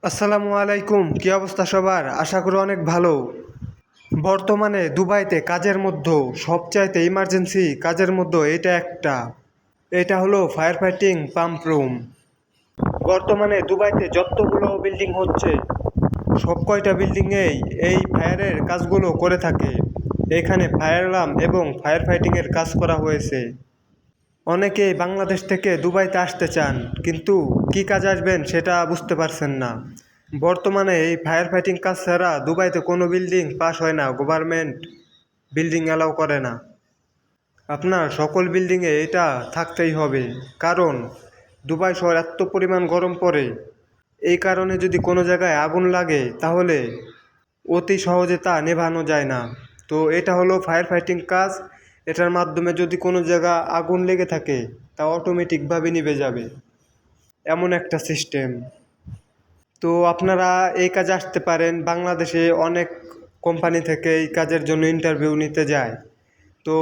আসসালামু আলাইকুম, কি অবস্থা সবার? আশা করি অনেক ভালো। বর্তমানে দুবাইতে কাজের মধ্যে সবচাইতে ইমার্জেন্সি কাজের মধ্যে এটা হলো ফায়ার ফাইটিং পাম্প রুম। বর্তমানে দুবাইতে যতগুলো বিল্ডিং হচ্ছে সব কয়টা বিল্ডিংয়েই এই ফায়ারের কাজগুলো করে থাকে। এখানে ফায়ার অ্যালার্ম এবং ফায়ার ফাইটিংয়ের কাজ করা হয়েছে। অনেকেই বাংলাদেশ থেকে দুবাইতে আসতে চান, কিন্তু কি কাজে আসবেন সেটা বুঝতে পারছেন না। বর্তমানে এই ফায়ার ফাইটিং কাজ ছাড়া দুবাইতে কোনো বিল্ডিং পাস হয় না, গভর্নমেন্ট বিল্ডিং অ্যালাউ করে না। আপনার সকল বিল্ডিংয়ে এটা থাকতেই হবে, কারণ দুবাই শহর এত পরিমাণ গরম পড়ে। এই কারণে যদি কোনো জায়গায় আগুন লাগে তাহলে অতি সহজে তা নেভানো যায় না। তো এটা হলো ফায়ার ফাইটিং কাজ। এটার মাধ্যমে যদি কোনো জায়গা আগুন লেগে থাকে তা অটোমেটিকভাবে নিভে যাবে, এমন একটা সিস্টেম। তো আপনারা এই কাজে আসতে পারেন। বাংলাদেশে অনেক কোম্পানি থেকে এই কাজের জন্য ইন্টারভিউ নিতে যায়। তো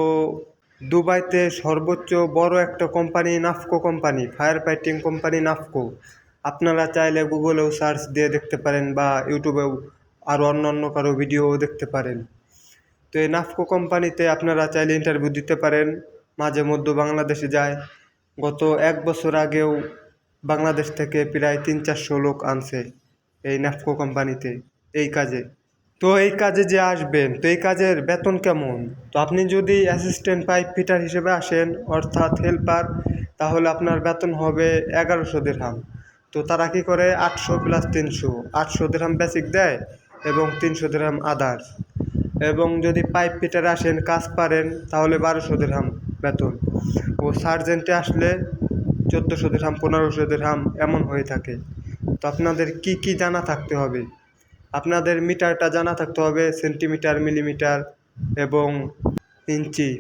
দুবাইতে সর্বোচ্চ বড় একটা company NAFCO company, fire fighting company NAFCO. আপনারা চাইলে গুগলেও সার্চ দিয়ে দেখতে পারেন বা ইউটিউবেও আরও অন্য কারো ভিডিও দেখতে পারেন। তো এই নাফকো কোম্পানিতে আপনারা চাইলে ইন্টারভিউ দিতে পারেন। মাঝে মধ্যে বাংলাদেশে যায়। গত 1 বছর আগেও বাংলাদেশ থেকে প্রায় 300-400 লোক আনছে এই নাফকো কোম্পানিতে এই কাজে। তো এই কাজে যে আসবেন, তো এই কাজের বেতন কেমন? তো আপনি যদি অ্যাসিস্ট্যান্ট পাইপ ফিটার হিসেবে আসেন, অর্থাৎ হেল্পার, তাহলে আপনার বেতন হবে 1100 দিরহাম। তো তারা কী করে, 800 + 300, 800 দিরহাম বেসিক দেয় এবং 300 দিরহাম আদার্স। এবং যদি পাইপ ফিটারে আসেন, কাজ পারেন, তাহলে 1200 দিরহাম বেতন। ও সার্জেন্টে আসলে 1400 দিরহাম, 1500 দিরহাম এমন হয়ে থাকে। তো আপনাদের কি কি জানা থাকতে হবে? আপনাদের মিটারটা জানা থাকতে হবে, সেন্টিমিটার, মিলিমিটার এবং ইঞ্চি।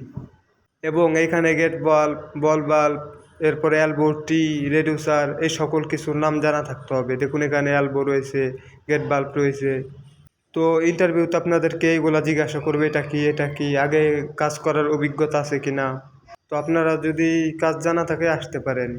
এবং এইখানে গেট বাল্ব, বল বাল্ব, এরপরে অ্যালবো, টি, রেডিউসার, এই সকল কিছুর নাম জানা থাকতে হবে। দেখুন এখানে অ্যালবো রয়েছে, গেট বাল্ব রয়েছে। তো ইন্টারভিউতে আপনাদেরকে এইগুলা জিজ্ঞাসা করবে, এটা কি, আগে কাজ করার অভিজ্ঞতা আছে কি না। তো আপনারা যদি কাজ জানা থাকে আসতে পারেন।